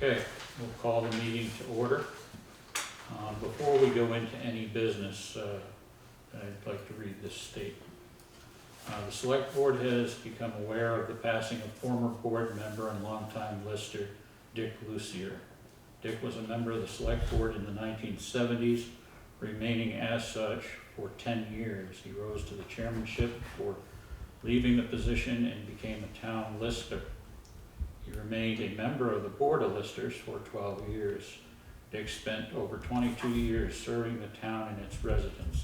Okay, we'll call the meeting to order. Before we go into any business, I'd like to read this statement. The Select Board has become aware of the passing of former board member and longtime lister Dick Lucier. Dick was a member of the Select Board in the 1970s, remaining as such for 10 years. He rose to the chairmanship before leaving the position and became a town lister. He remained a member of the Board of Listers for 12 years. Dick spent over 22 years serving the town and its residents.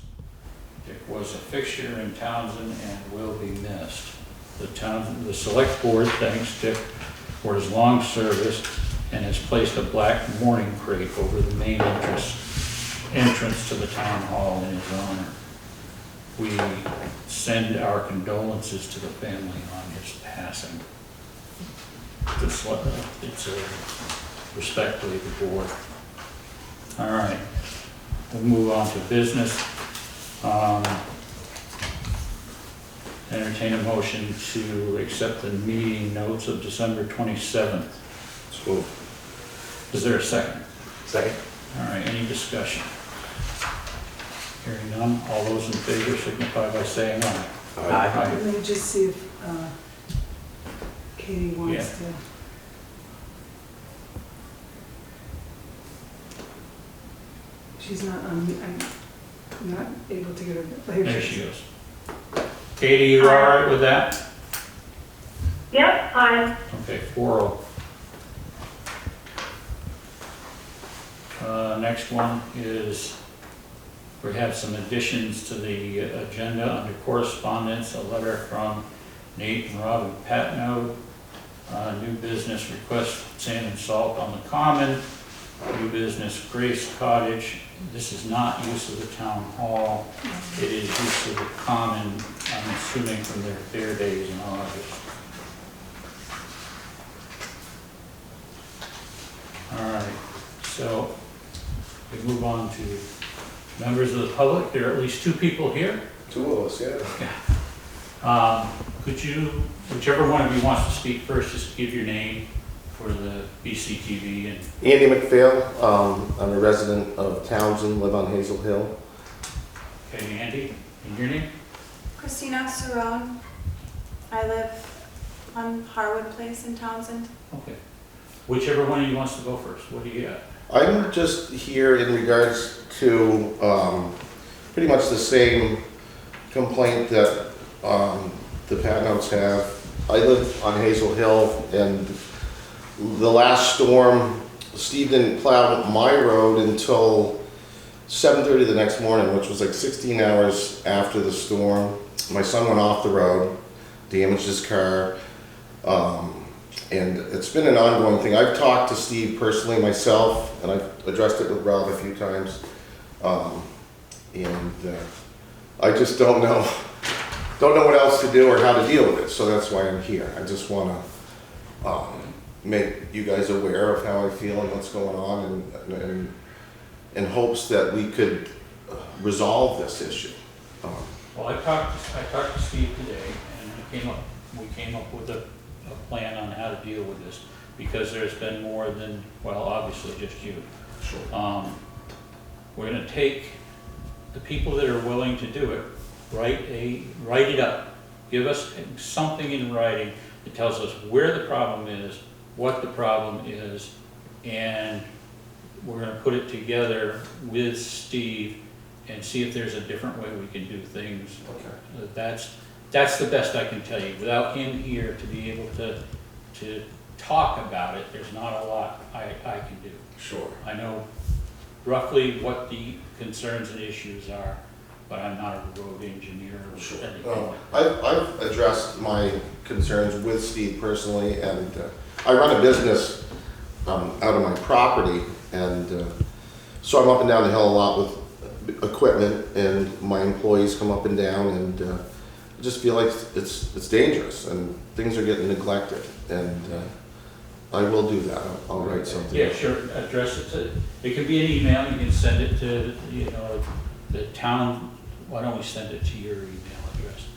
Dick was a fixture in Townshend and will be missed. The Select Board thanks Dick for his long service and has placed a black mourning crepe over the main entrance to the town hall in his honor. We send our condolences to the family on his passing. It's respectfully the board. All right, we'll move on to business. Entertain a motion to accept the meeting notes of December 27th. So, Is there a second? second. All right, any discussion? Hearing none, all those in favor signify by saying aye. Aye. Let me just see if Katie wants to. She's not on, I'm not able to get her. There she goes. Katie, you all right with that? Yep, fine. Okay, 4-0. Next one is, we have some additions to the agenda under correspondence, a letter from Nate and Robin Patnode, new business request sand and salt on the common, new business Grace Cottage. This is not use of the town hall, it is use of the common, I'm assuming from their fair days in August. All right, so we move on to members of the public. There are at least two people here. Two of us, yeah. Could you, whichever one of you wants to speak first, just give your name for the BCTV and. Andy McPhail, I'm a resident of Townshend, live on Hazel Hill. Okay, Andy, and your name? Christina Cerrone. I live on Harwood Place in Townsend. Okay. Whichever one of you wants to go first, what do you got? I'm just here in regards to pretty much the same complaint that the Patnodes have. I live on Hazel Hill, and the last storm, Steve didn't plow my road until 7:30 the next morning, which was like 16 hours after the storm. My son went off the road, damaged his car, and it's been an ongoing thing. I've talked to Steve personally myself, and I've addressed it with Rob a few times, and I just don't know what else to do or how to deal with it, so that's why I'm here. I just want to make you guys aware of how I feel and what's going on, and in hopes that we could resolve this issue. Well, I talked to Steve today, and we came up with a plan on how to deal with this, because there's been more than, well, obviously just you. Sure. We're gonna take the people that are willing to do it, write it up, give us something in writing that tells us where the problem is, what the problem is, and we're gonna put it together with Steve and see if there's a different way we can do things. Okay. That's the best I can tell you. Without him here to be able to talk about it, there's not a lot I can do. Sure. I know roughly what the concerns and issues are, but I'm not a road engineer or Sure. anything. I've addressed my concerns with Steve personally, and I run a business out of my property, and so I'm up and down the hill a lot with equipment, and my employees come up and down, and I just feel like it's dangerous and things are getting neglected, and I will do that. I'll write something. Yeah, sure, address it to, it can be an email, you can send it to, the town, why don't we send it to your email address?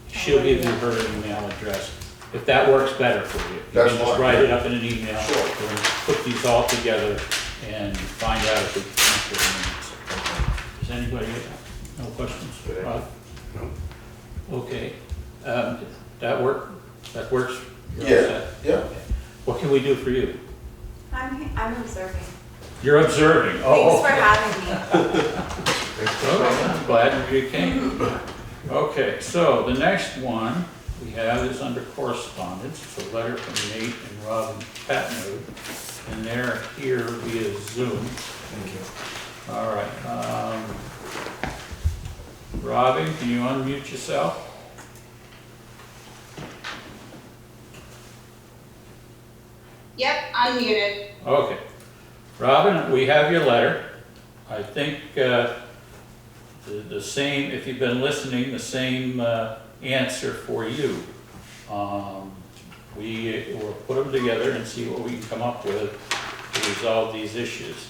She'll give you her email address, if that works better for you. You That's can just fine. write it up in an email. Sure. And put these all together and find out if we can keep it. Does anybody have no questions? Okay. Rod? No. Okay, that works? You're all Yeah, set? yeah. What can we do for you? I'm observing. You're observing, oh. Thanks for having me. Okay, I'm glad you came. Okay, so the next one we have is under correspondence. It's a letter from Nate and Robin Patnode, and they're here via Zoom. Thank you. All right. Robin, can you unmute yourself? Yep, unmuted. Okay. Robin, we have your letter. I think the same, if you've been listening, the same answer for you. We will put them together and see what we can come up with to resolve these issues.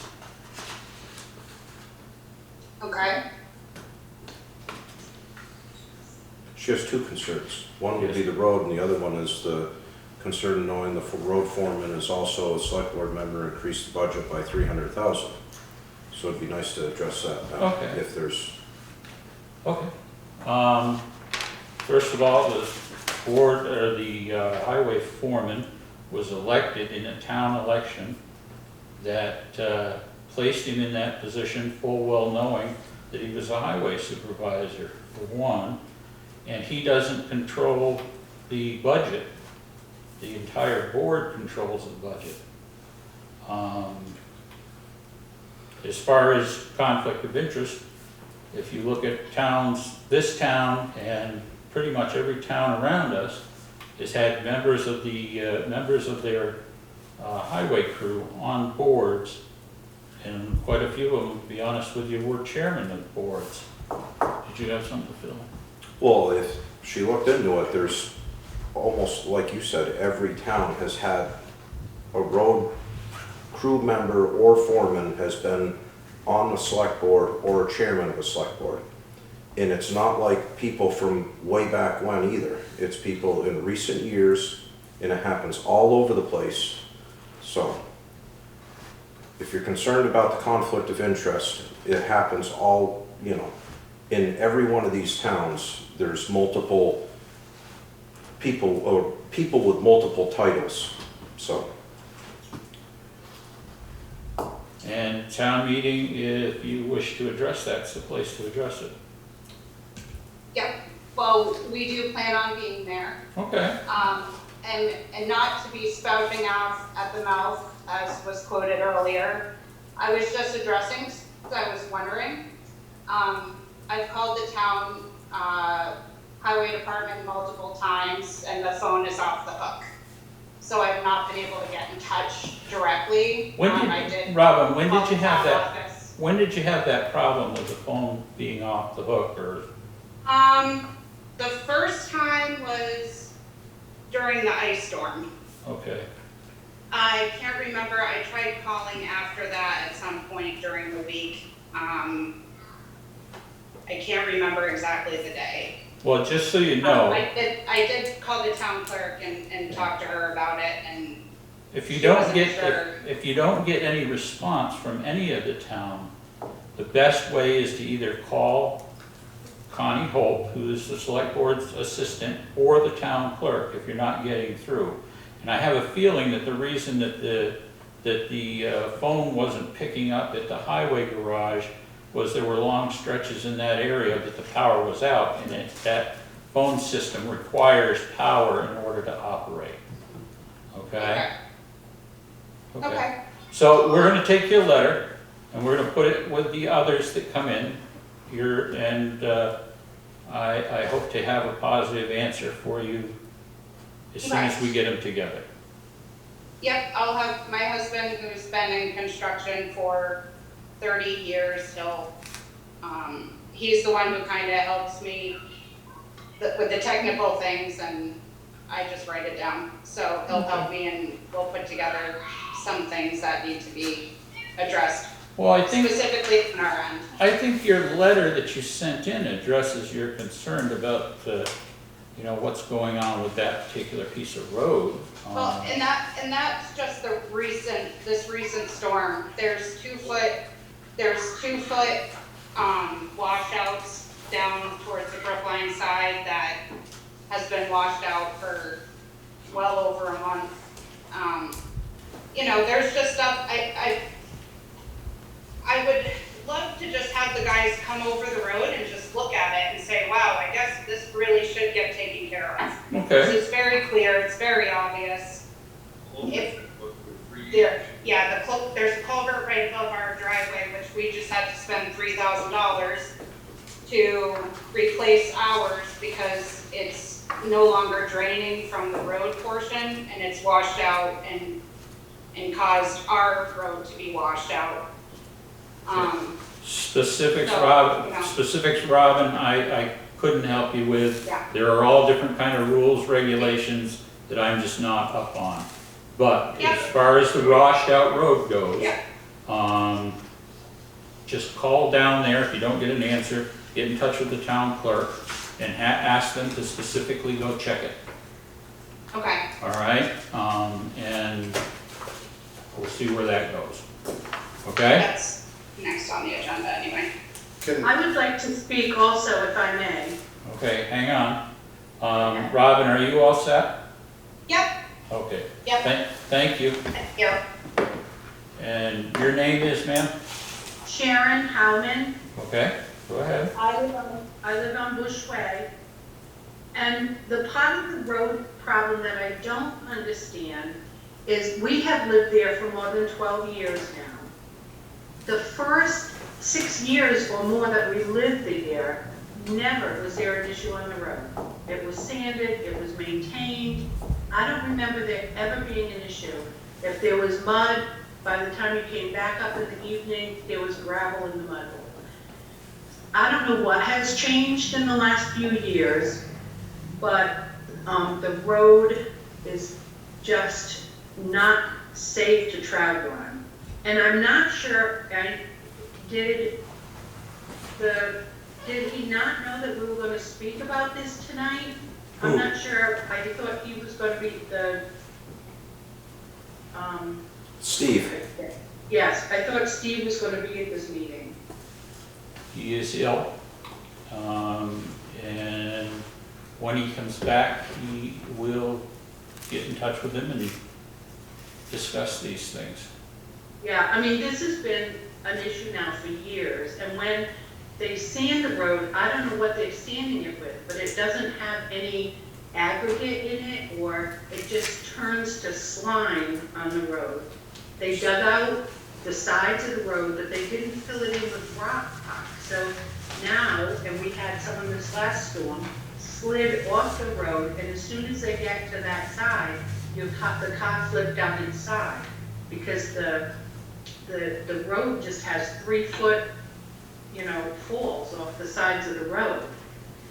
Okay. She has two concerns. One would be the road, and the other one is the concern knowing the road foreman is also a select board member, increased the budget by $300,000. So it'd be nice to address that now, Okay. if there's. Okay. First of all, the board, or the highway foreman was elected in a town election that placed him in that position full well knowing that he was a highway supervisor, for one, and he doesn't control the budget. The entire board controls the budget. As far as conflict of interest, if you look at towns, this town and pretty much every town around us has had members of their highway crew on boards, and quite a few of them, to be honest with you, were chairmen of boards. Did you have something, Phil? Well, if she looked into it, there's almost, like you said, every town has had a road crew member or foreman has been on the select board or a chairman of a select board. And it's not like people from way back when either. It's people in recent years, and it happens all over the place. So, if you're concerned about the conflict of interest, it happens all, in every one of these towns, there's multiple people, or people with multiple titles, so. And town meeting, if you wish to address that, it's the place to address it. Yep. Well, we do plan on being there. Okay. And not to be spouting off at the mouth, as was quoted earlier. I was just addressing, because I was wondering. I've called the town highway department multiple times, and the phone is off the hook. So I've not been able to get in touch directly. Robin, when call did you the have town that? office. When did you have that problem with the phone being off the hook, or? The first time was during the ice storm. Okay. I can't remember, I tried calling after that at some point during the week. I can't remember exactly the day. Well, just so you know, I did call the town clerk and talk to her about it, and if you she don't wasn't get, sure. if you don't get any response from any of the town, the best way is to either call Connie Holt, who is the select board's assistant, or the town clerk if you're not getting through. And I have a feeling that the reason that the phone wasn't picking up at the highway garage was there were long stretches in that area that the power was out, and that phone system requires power in order to operate. Okay? Okay. So we're gonna take your letter, and we're gonna put it with the others that come in here, and I hope to have a positive answer for you as soon as we get them together. Yep, I'll have my husband, who's been in construction for 30 years, he's the one who kind of helps me with the technical things, and I just write it down. So he'll help me, and we'll put together some things that need to be addressed, Well, I think specifically on our end. I think your letter that you sent in addresses your concern about, you know, what's going on with that particular piece of road. Well, and that's just this recent storm. There's 2 foot washouts down towards the Brookline side that has been washed out for well over a month. You know, there's just stuff, I would love to just have the guys come over the road and just look at it and say, wow, I guess this really should get taken care of. Okay, It's very clear, it's very obvious. If there, yeah, there's a culvert right above our driveway, which we just had to spend $3,000 to replace ours because it's no longer draining from the road portion and it's washed out and caused our road to be washed out. specifics, So, Rob, no. specifics, Robin, I couldn't help you with. Yeah. There are all different kind of rules, regulations that I'm just not up on. But Yeah. as far as the washed out road goes, Yeah. just call down there, if you don't get an answer, get in touch with the town clerk and ask them to specifically go check it, Okay, all right? And we'll see where that goes, okay? that's next on the agenda anyway. Can, I would like to speak also, if I may. Okay, hang on. Robin, are you all set? Yep, Okay. yep, Thank you. yep. And your name is, ma'am? Sharon Howman, Okay, go ahead. I live on Bush Way. And the part of the road problem that I don't understand is we have lived there for more than 12 years now. The first 6 years or more that we lived there, never was there an issue on the road. It was sanded, it was maintained. I don't remember there ever being an issue. If there was mud, by the time you came back up in the evening, there was gravel in the mud hole. I don't know what has changed in the last few years, but the road is just not safe to travel on. And I'm not sure, did he not know that we were going to speak about this tonight? I'm Who? not sure. I thought he was going to be the, Steve, yes, I thought Steve was going to be at this meeting. He is ill. And when he comes back, he will get in touch with him and discuss these things. Yeah, I mean, this has been an issue now for years, and when they sand the road, I don't know what they're sanding it with, but it doesn't have any aggregate in it, or it just turns to slime on the road. They dug out the sides of the road, but they didn't fill it in with rock. So now, and we had some of this last storm, slid off the road, and as soon as they get to that side, the car flipped down inside, because the road just has 3 foot, falls off the sides of the road.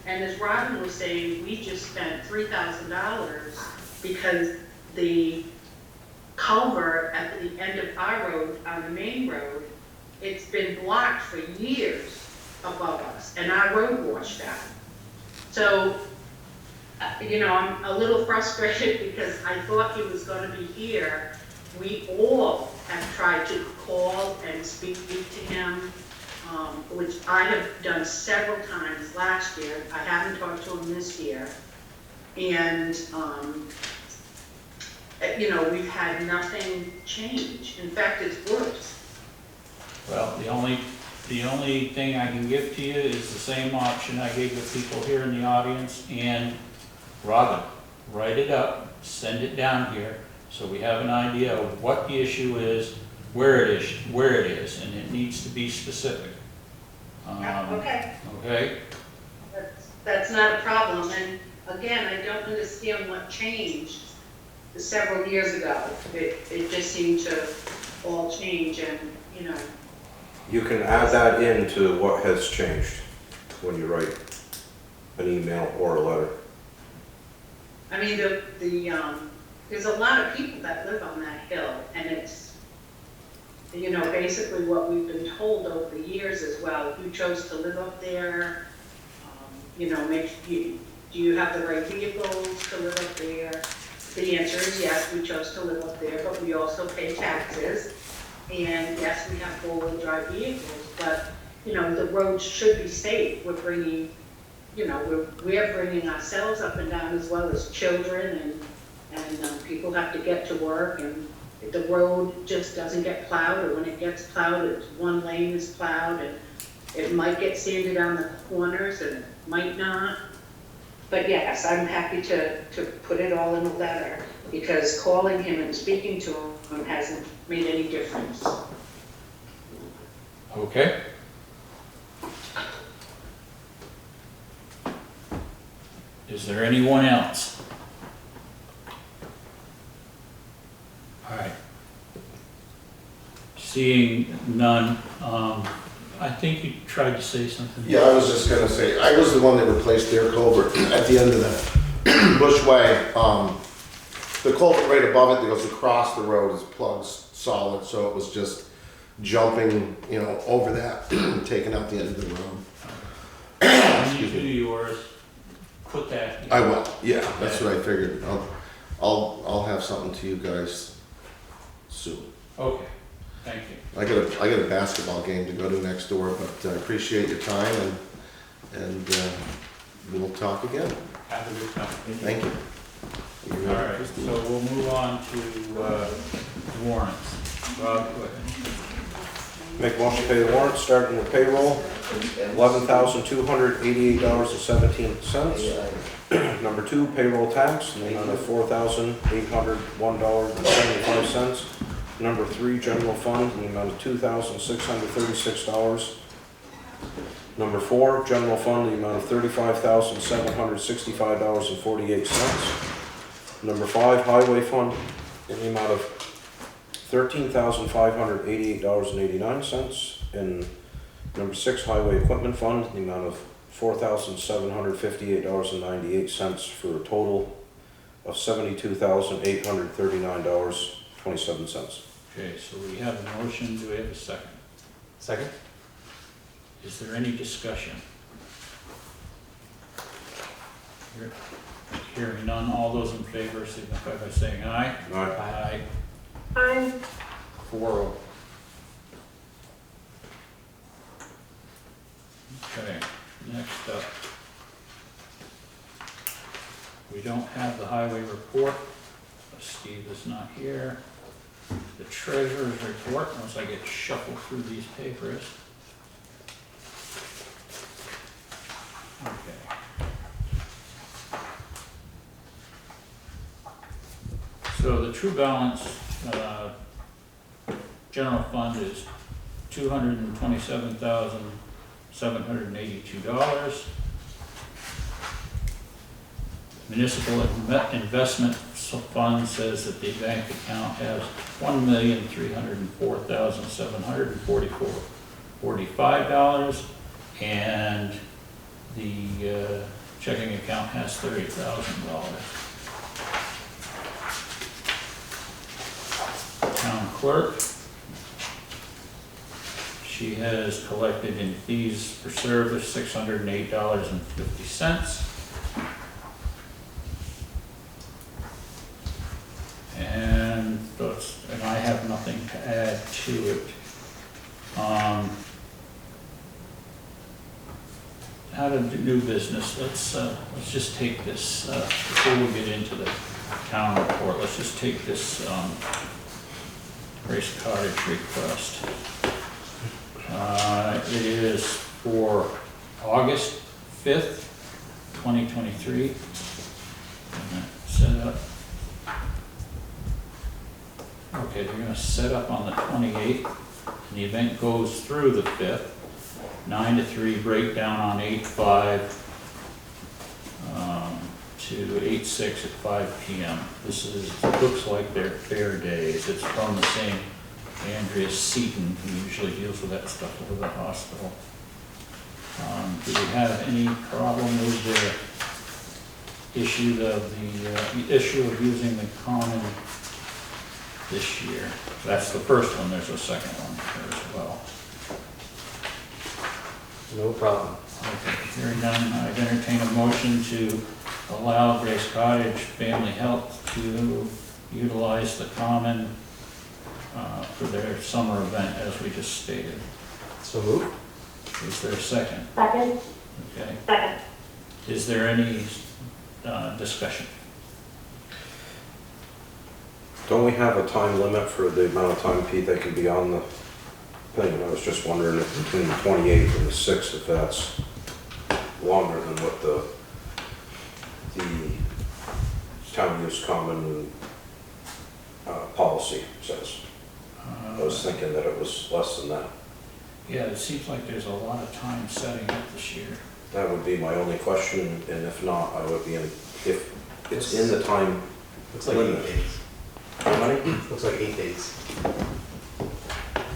And as Robin was saying, we just spent $3,000 because the culvert at the end of our road, on the main road, it's been blocked for years above us, and our road washed out. So, I'm a little frustrated because I thought he was going to be here. We all have tried to call and speak to him, which I have done several times last year. I haven't talked to him this year. And, we've had nothing change. In fact, it's worse. Well, the only thing I can give to you is the same option I gave the people here in the audience and Robin. Write it up, send it down here, so we have an idea of what the issue is, where it is, and it needs to be specific. Okay. Okay? That's not a problem. And again, I don't understand what changed several years ago. It just seemed to all change, and, you can add that into what has changed when you write an email or a letter. I mean, there's a lot of people that live on that hill, and it's, basically what we've been told over the years as well. You chose to live up there, do you have the right vehicles to live up there? The answer is yes, we chose to live up there, but we also pay taxes. And yes, we have four-wheel drive vehicles, but, you know, the roads should be safe. We're bringing, you know, we're bringing ourselves up and down as well as children, and people have to get to work, and if the road just doesn't get plowed, or when it gets plowed, it's one lane is plowed, and it might get sanded on the corners and it might not. But yes, I'm happy to put it all in a letter, because calling him and speaking to him hasn't made any difference. Okay. Is there anyone else? All right. Seeing none, I think you tried to say something. Yeah, I was just gonna say, I was the one that replaced their culvert at the end of the Bushway. The culvert right above it that goes across the road is plugged solid, so it was just jumping, you know, over that, taking out the end of the road. When you do yours, put that. I will, yeah, that's what I figured. I'll have something to you guys soon. Okay, thank you. I got a basketball game to go to next door, but I appreciate your time, and we'll talk again. Have a good time. Thank you. All right, so we'll move on to warrants. Rob, go ahead. Make motion to pay the warrants, starting with payroll, $11,288.17. Number two, payroll tax, in the amount of $4,801.75. Number three, general fund, in the amount of $2,636. Number four, general fund, in the amount of $35,765.48. Number five, highway fund, in the amount of $13,588.89. And number six, highway equipment fund, in the amount of $4,758.98, for a total of $72,839.27. Okay, so we have a motion, do we have a second? Second? Is there any discussion? Hearing none, all those in favor signify by saying aye. Aye. Aye. I'm 4-0. Okay, next up. We don't have the highway report. Steve is not here. The treasurer's report, once I get shuffled through these papers. Okay. So the true balance, general fund is $227,782. Municipal investment fund says that the bank account has $1,304,745, and the checking account has $30,000. Town clerk, she has collected in fees for service $608.50. And I have nothing to add to it. Out of the new business, let's just take this, before we get into the town report, let's just take this Grace Cottage request. It is for August 5th, 2023. Set up. Okay, they're gonna set up on the 28th, and the event goes through the 5th, 9 to 3, breakdown on 8/5, to 8/6 at 5 p.m. This looks like their fair days. It's from the same Andrea Seaton, who usually deals with that stuff over the hospital. Do we have any problem with the issue of using the common this year? That's the first one. There's a second one here as well. No problem. Okay, hearing none, I'd entertain a motion to allow Grace Cottage Family Health to utilize the common for their summer event, as we just stated. So move. Is there a second? Second? Okay. Second. Is there any discussion? Don't we have a time limit for the amount of time, Pete, they can be on the thing? I was just wondering if between the 28th and the 6th, if that's longer than what the town use common policy says. I was thinking that it was less than that. Yeah, it seems like there's a lot of time setting up this year. That would be my only question, and if not, I would be in, if it's in the time. Looks like 8 days. How many? Looks like 8 days.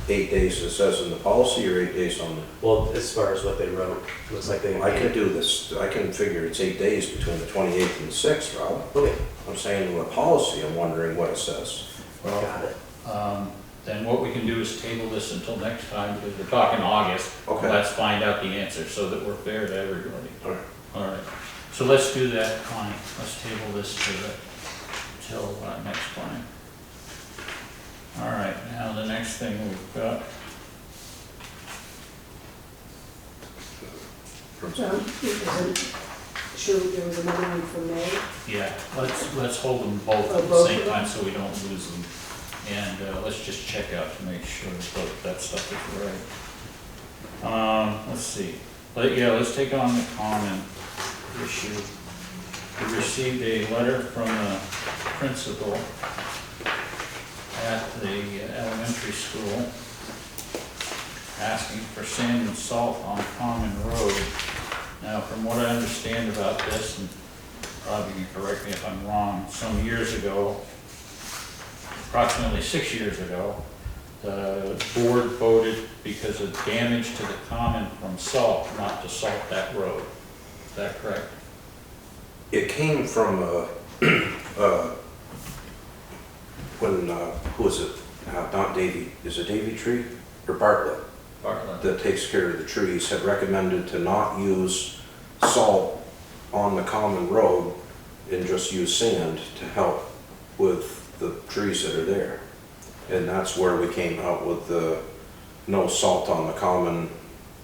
8 days it says in the policy, or 8 days on the? Well, as far as what they wrote, looks like they. I can do this, I can figure it's 8 days between the 28th and the 6th, Rob. Okay, I'm saying in the policy, I'm wondering what it says. got it. Then what we can do is table this until next time, because we're talking August. Okay. Let's find out the answer so that we're fair to everybody. All right. All right, so let's do that, Connie. Let's table this till next time. All right, now the next thing we've got, Sure, there was another one for May. yeah, let's hold them both Oh, at the both same of them? time so we don't lose them. And let's just check out to make sure that stuff is right. Let's see, let's take on the common issue. We received a letter from the principal at the elementary school asking for sand and salt on Common Road. Now, from what I understand about this, and Rob, you can correct me if I'm wrong, some years ago, approximately 6 years ago, the board voted because of damage to the common from salt, not to salt that road. Is that correct? It came from, when, who is it? Not Davy, is it Davy Tree or Bartlett? Bartlett. That takes care of the trees, had recommended to not use salt on the common road and just use sand to help with the trees that are there. And that's where we came out with the no salt on the common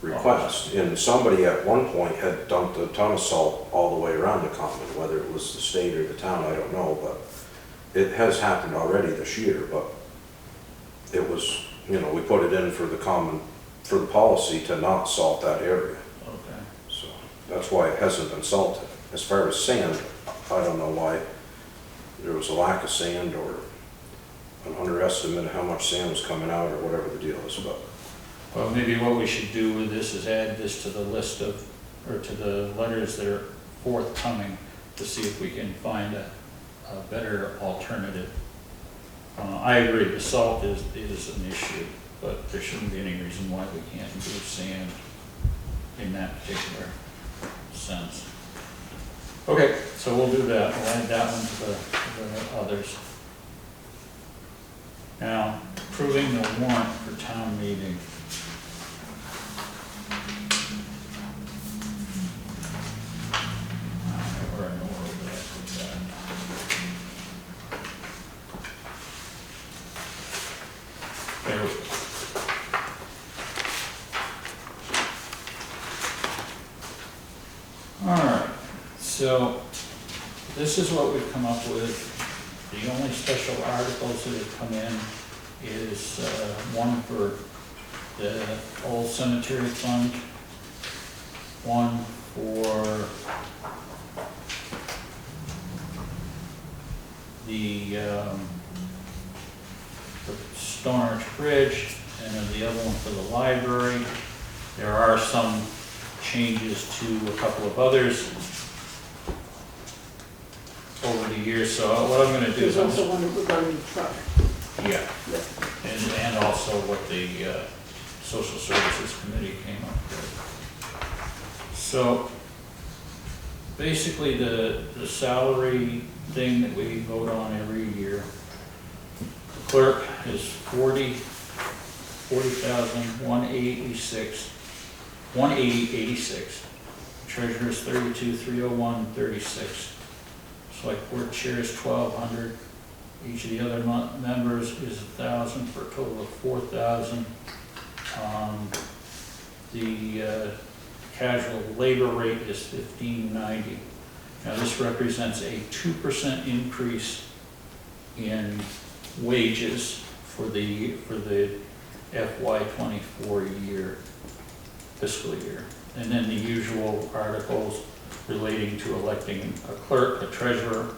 request. And somebody at one point had dumped a ton of salt all the way around the common, whether it was the state or the town, I don't know, but it has happened already this year, but it was, we put it in for the common, for the policy to not salt that area. Okay. So that's why it hasn't been salted. As far as sand, I don't know why there was a lack of sand or an underestimate of how much sand was coming out or whatever the deal is, but. Well, maybe what we should do with this is add this to the list of, or to the letters that are forthcoming to see if we can find a better alternative. I agree, the salt is an issue, but there shouldn't be any reason why we can't do sand in that particular sense. Okay, so we'll do that. We'll add that one to the others. Now, approving the warrant for town meeting. Where I know where did I put that? There we go. All right, so this is what we've come up with. The only special articles that have come in is one for the old cemetery fund, one for the Stone Arch Bridge, and then the other one for the library. There are some changes to a couple of others over the years, so what I'm gonna do is, There's also one regarding the truck. yeah, Yeah. and also what the Social Services Committee came up with. So, basically, the salary thing that we vote on every year, the clerk is $40,186, treasurer's $32,301.36, Select board chair is $1,200. Each of the other members is $1,000 for a total of $4,000. The casual labor rate is $15.90. Now this represents a 2% increase in wages for the FY24 fiscal year. And then the usual articles relating to electing a clerk, a treasurer,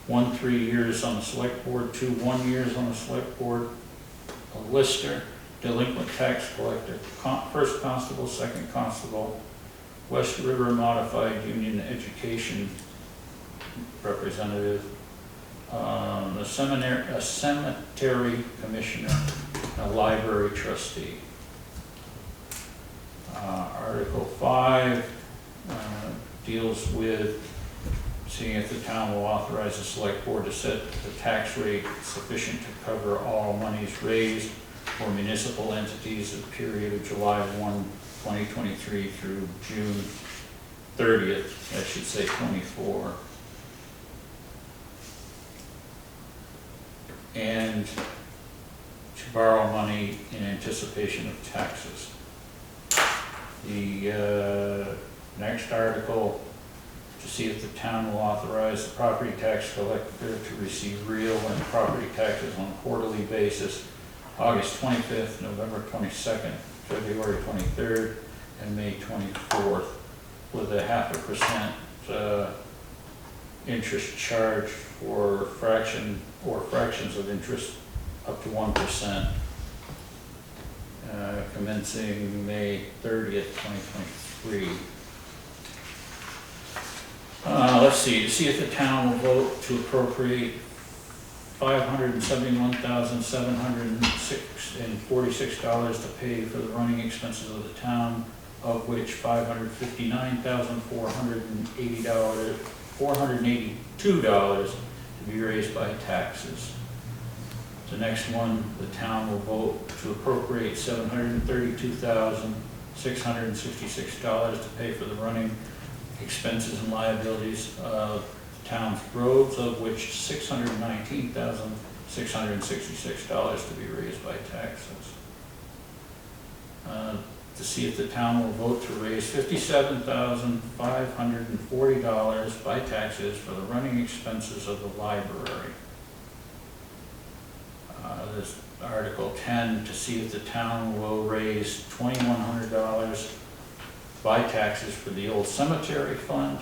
1 3 years on the select board, 2 1 years on the select board, a lister, delinquent tax collector, first constable, second constable, West River Modified Union Education representative, a cemetery commissioner, and a library trustee. Article 5 deals with seeing if the town will authorize the select board to set the tax rate sufficient to cover all monies raised for municipal entities of the period of July 1, 2023 through June 30th, I should say 24. And to borrow money in anticipation of taxes. The next article, to see if the town will authorize the property tax collector to receive real and property taxes on a quarterly basis, August 25th, November 22nd, February 23rd, and May 24th, with a 0.5% interest charge for fractions of interest up to 1%, commencing May 30th, 2023. Let's see, to see if the town will vote to appropriate $571,746 to pay for the running expenses of the town, of which $482 to be raised by taxes. The next one, the town will vote to appropriate $732,666 to pay for the running expenses and liabilities of the town's roads, of which $619,666 to be raised by taxes. To see if the town will vote to raise $57,540 by taxes for the running expenses of the library. This Article 10, to see if the town will raise $2,100 by taxes for the old cemetery fund.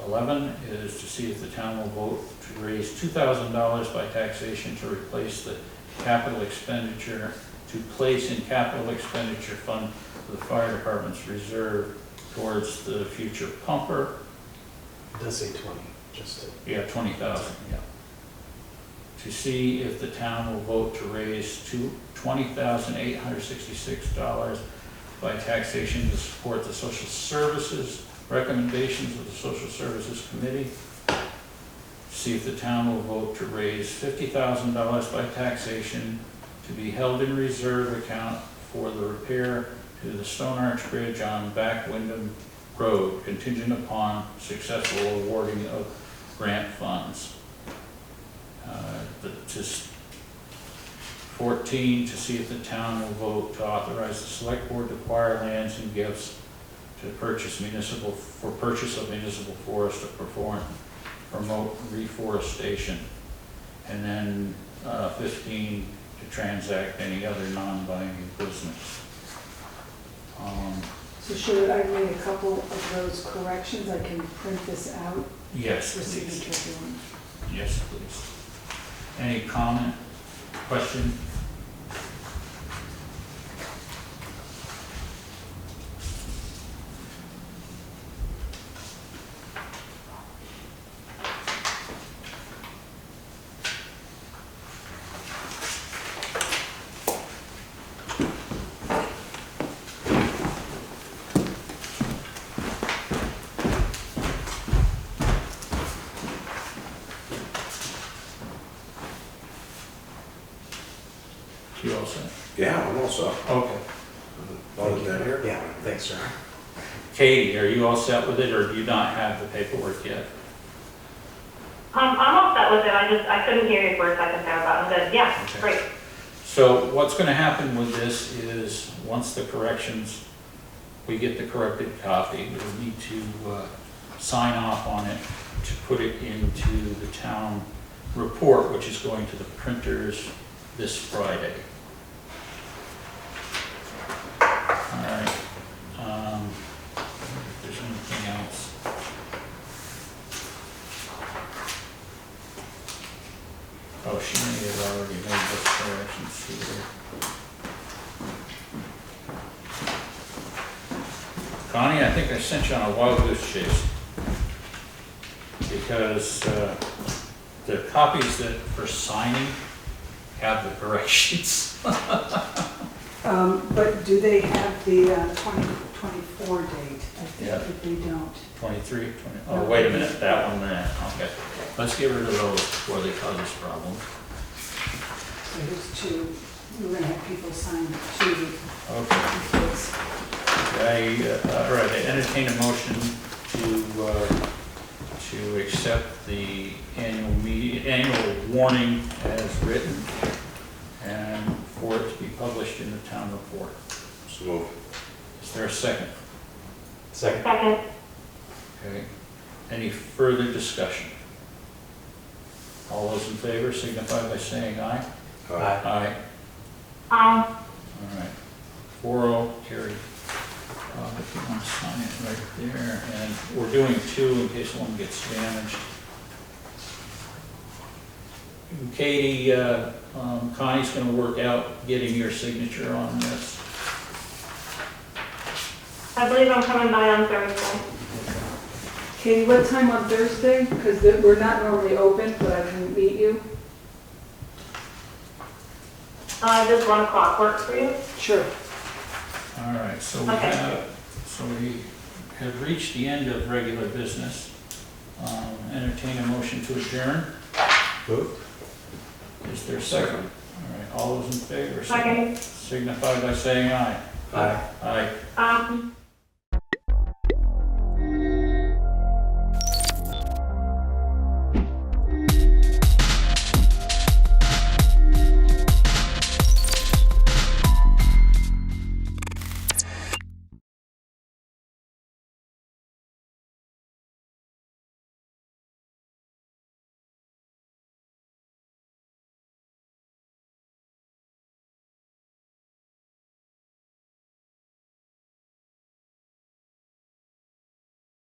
11 is to see if the town will vote to raise $2,000 by taxation to replace the capital expenditure, to place in capital expenditure fund for the fire department's reserve towards the future pumper. It does say 20, just to. Yeah, 20,000, yeah. To see if the town will vote to raise $20,866 by taxation to support the social services recommendations of the Social Services Committee. See if the town will vote to raise $50,000 by taxation to be held in reserve account for the repair to the Stone Arch Bridge on Back Wyndham Road, contingent upon successful awarding of grant funds. 14, to see if the town will vote to authorize the select board to acquire lands and gifts to purchase of municipal forest to promote reforestation. And then 15, to transact any other non-binding business. So should I make a couple of those corrections? I can print this out Yes, for please. signature if you want. Yes, please. Any comment, question? You all set? Yeah, I'm all set. Okay. Other than that here? Yeah, thanks, John. Katie, are you all set with it, or do you not have the paperwork yet? I'm all set with it, I couldn't hear you for a second there, but I'm good, yeah, Okay. great. So what's gonna happen with this is, once the corrections, we get the corrected copy, we'll need to sign off on it to put it into the town report, which is going to the printers this Friday. All right. If there's anything else. Oh, she may have already made this correction, see here. Connie, I think I sent you on a wild goose chase. Because the copies that for signing have the corrections. But do they have the 2024 date? I think Yeah. that they don't. 23, 20, oh, wait a minute, that one there, okay. Let's get rid of those before they cause us problems. So there's two, we're gonna have people sign two Okay. reports. All right, I entertain a motion to accept the annual warning as written and for it to be published in the town report. So move. Is there a second? Second. Second, Okay. Any further discussion? All those in favor signify by saying aye. Aye. Aye. um, All right. 4-0, carried. If you want to sign it right there, and we're doing two in case one gets damaged. Katie, Connie's gonna work out getting your signature on this. I believe I'm coming by on Thursday. Katie, what time on Thursday? Because we're not normally open, but I can meet you. Does 1 o'clock work for you? Sure. All right, so Okay. we have reached the end of regular business. Entertain a motion to adjourn. Moved. Is there a second? All right, all those in favor Second. signify by saying aye. Aye. Aye. Um,